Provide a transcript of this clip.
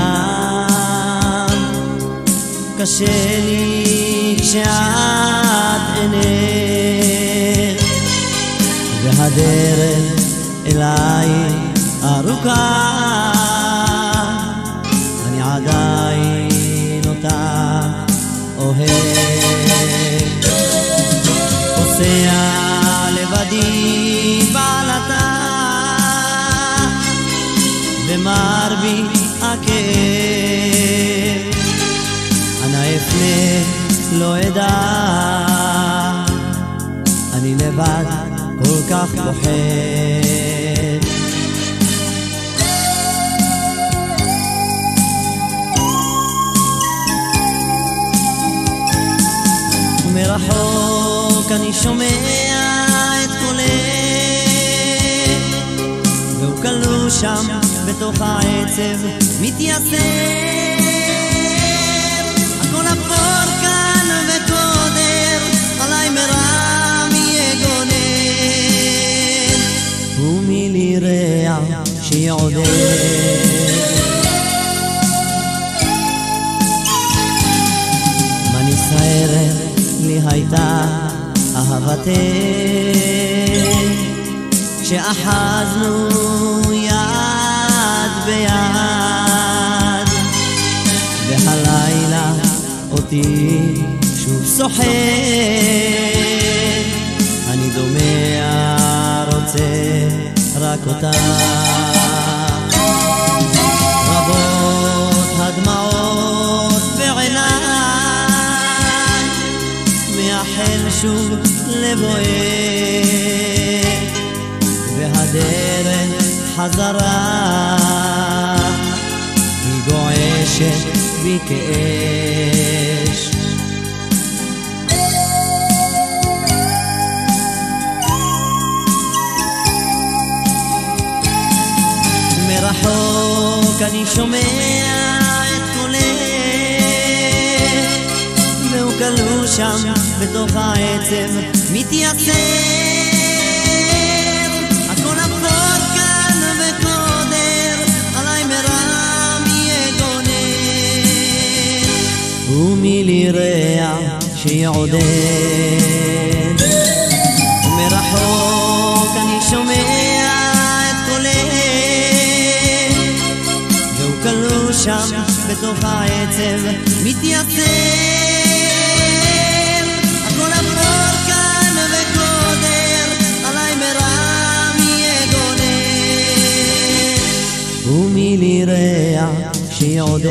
בעולם. קשה לי כשאת אינך, והדרך אליי ארוכה, אני עדיין אותה אוהב. פוסע לבדי בעלתה, ומר בי הכאב, אנא אפנה לא אדע, אני לבד כל כך פוחד. ומרחוק אני שומע את קולך, והוא כלוא שם בתוך העצב מתייסר. הכל אפור כאן וקודר, עליי מרם יגונן, ומילי רע שיעודד. מה נסערת לי הייתה אהבתך, שאחזנו יד ביד, והלילה אותי שוב סוחר. אני דומע רוצה רק אותה, רבות הדמעות בעיניי, מייחל שוב לבואך, והדרך חזרה היא גועשת בי כאש. מרחוק אני שומע את קולך, והוא כלוא שם בתוך העצב מתייסר. הכל אפור כאן וקודר, עליי מרם יגונן, ומילי רע שיעודד. ומרחוק אני שומע את קולך, והוא כלוא שם בתוך העצב מתייסר. הכל אפור כאן וקודר, עליי מרם יגונן, ומילי רע שיעודד.